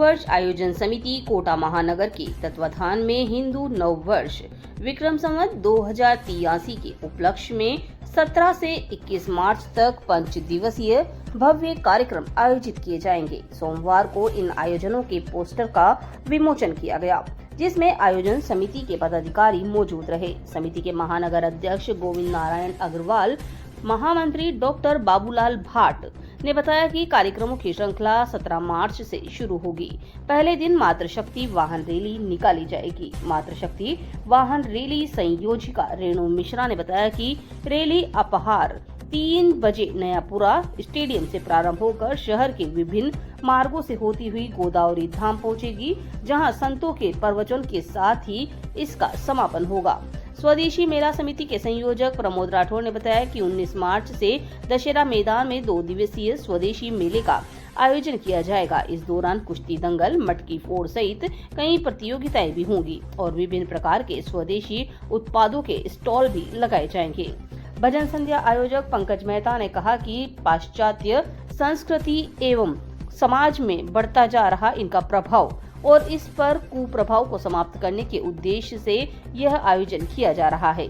वर्ष आयोजन समिति कोटा महानगर के तत्वाधान में हिंदू नव वर्ष विक्रम संवत 2083 के उपलक्ष्य में 17 से 21 मार्च तक 5 दिवसीय भव्य कार्यक्रम आयोजित किए जाएंगे। सोमवार को इन आयोजनों के पोस्टर का विमोचन किया गया, जिसमें आयोजन समिति के पदाधिकारी मौजूद रहे। समिति के महानगर अध्यक्ष गोविंद नारायण अग्रवाल, महामंत्री डॉक्टर बाबूलाल भाट ने बताया कि कार्यक्रमों की श्रृंखला 17 मार्च से शुरू होगी। पहले दिन मातृशक्ति वाहन रैली निकाली जाएगी। मातृशक्ति वाहन रैली संयोजिका रेणु मिश्रा ने बताया कि रैली अपहार 3 बजे नयापुरा स्टेडियम से प्रारंभ होकर शहर के विभिन्न मार्गों से होती हुई गोदावरी धाम पहुंचेगी, जहां संतों के प्रवचन के साथ ही इसका समापन होगा। स्वदेशी मेला समिति के संयोजक प्रमोद राठौर ने बताया कि 19 मार्च से दशहरा मैदान में 2 दिवसीय स्वदेशी मेले का आयोजन किया जाएगा। इस दौरान कुश्ती दंगल, मटकी फोड़ सहित कई प्रतियोगिताएं भी होंगी और विभिन्न प्रकार के स्वदेशी उत्पादों के स्टॉल भी लगाए जाएंगे। भजन संध्या आयोजक पंकज मेहता ने कहा कि पाश्चात्य संस्कृति एवं समाज में बढ़ता जा रहा इनका प्रभाव और इस पर कुप्रभाव को समाप्त करने के उद्देश्य से यह आयोजन किया जा रहा है।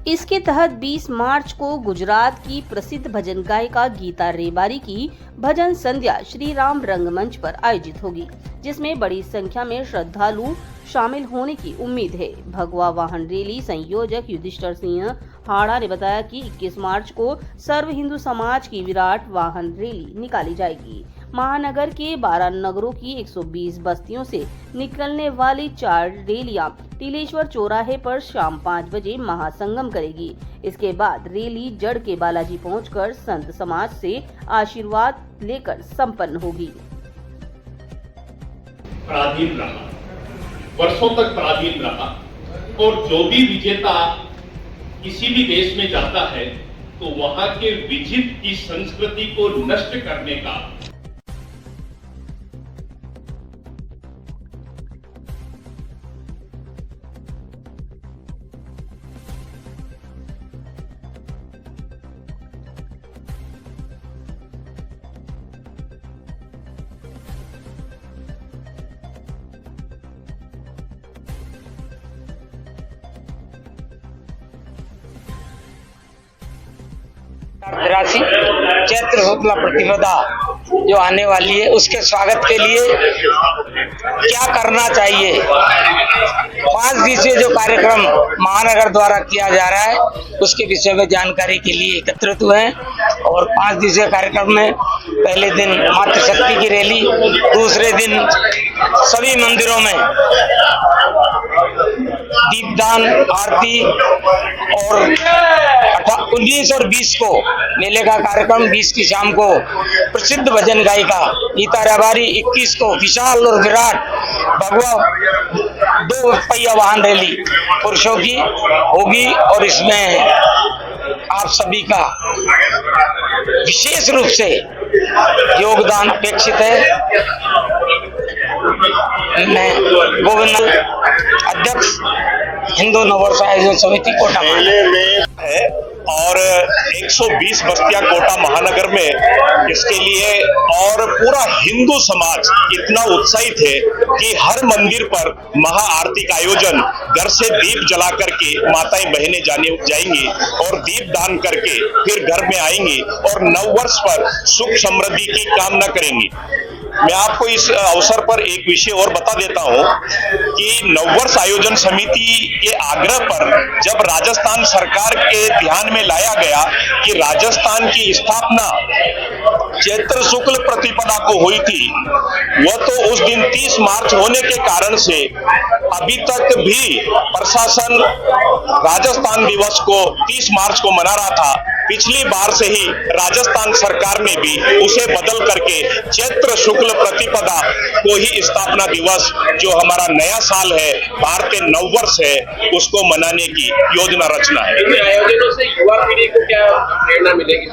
इसके तहत 20 मार्च को गुजरात की प्रसिद्ध भजन गायिका गीता रेबारी की भजन संध्या श्री राम रंगमंच पर आयोजित होगी, जिसमें बड़ी संख्या में श्रद्धालु शामिल होने की उम्मीद है। भगवा वाहन रैली संयोजक युधिष्ठिर सिंह हाड़ा ने बताया कि 21 मार्च को सर्व हिंदू समाज की विराट वाहन रैली निकाली जाएगी। महानगर के 12 नगरों की 120 बस्तियों से निकलने वाली 4 रैलियां टीलेश्वर चौराहे पर शाम 5 बजे महासंगम करेगी। इसके बाद रैली जड़ के बालाजी पहुंचकर संत समाज से आशीर्वाद लेकर संपन्न होगी। पराधीन रहा, वर्षों तक पराधीन रहा, और जो भी विजेता किसी भी देश में जाता है तो वहां के विजित की संस्कृति को नष्ट करने का राशि चैत्र शुक्ला प्रतिपदा जो आने वाली है, उसके स्वागत के लिए क्या करना चाहिए। 5 दिवसीय जो कार्यक्रम महानगर द्वारा किया जा रहा है उसके विषय में जानकारी के लिए एकत्रित हुए हैं। और 5 दिवसीय कार्यक्रम में पहले दिन मातृशक्ति की रैली, दूसरे दिन सभी मंदिरों में दीपदान, आरती, और 19 और 20 को मेले का कार्यक्रम, 20 की शाम को प्रसिद्ध भजन गायिका गीता रेबारी, 21 को विशाल और विराट भगवा 2 पहिया वाहन रैली पुरुषों की होगी। और इसमें आप सभी का विशेष रूप से योगदान अपेक्षित है। मैं गोविंद अध्यक्ष हिंदू नववर्ष आयोजन समिति कोटा में है और 120 बस्तियां कोटा महानगर में, इसके लिए और पूरा हिंदू समाज इतना उत्साहित है कि हर मंदिर पर महा आरती का आयोजन, घर से दीप जला करके माताएं बहनें जाएंगी और दीप दान करके फिर घर में आएंगी और नव वर्ष पर सुख समृद्धि की कामना करेंगी। मैं आपको इस अवसर पर एक विषय और बता देता हूं कि नववर्ष आयोजन समिति के आग्रह पर जब राजस्थान सरकार के ध्यान में लाया गया कि राजस्थान की स्थापना चैत्र शुक्ल प्रतिपदा को हुई थी, वह तो उस दिन 30 मार्च होने के कारण से अभी तक भी प्रशासन राजस्थान दिवस को 30 मार्च को मना रहा था। पिछली बार से ही राजस्थान सरकार ने भी उसे बदल करके चैत्र शुक्ल प्रतिपदा को ही स्थापना दिवस, जो हमारा नया साल है, भारतीय नववर्ष है, उसको मनाने की योजना रचना है। आयोजनों से युवा पीढ़ी को क्या प्रेरणा मिलेगी?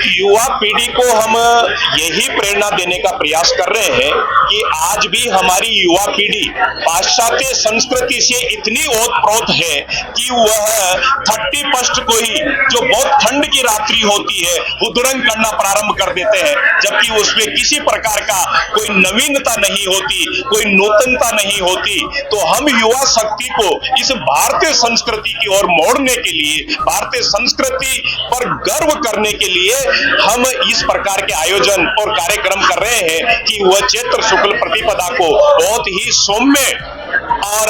युवा पीढ़ी को हम यही प्रेरणा देने का प्रयास कर रहे हैं कि आज भी हमारी युवा पीढ़ी पाश्चात्य संस्कृति से इतनी ओतप्रोत है कि वह 31 को ही जो बहुत ठंड की रात्रि होती है हुदरंग करना प्रारंभ कर देते हैं, जबकि उसमें किसी प्रकार का कोई नवीनता नहीं होती, कोई नूतनता नहीं होती। तो हम युवा शक्ति को इस भारतीय संस्कृति की ओर मोड़ने के लिए, भारतीय संस्कृति पर गर्व करने के लिए हम इस प्रकार के आयोजन और कार्यक्रम कर रहे हैं कि वह चैत्र शुक्ल प्रतिपदा को बहुत ही सौम्य और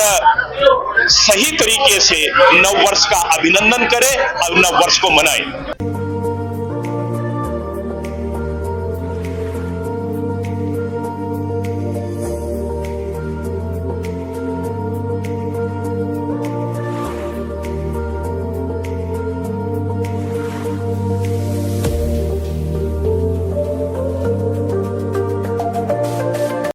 सही तरीके से नव वर्ष का अभिनंदन करें और नव वर्ष को मनाएं।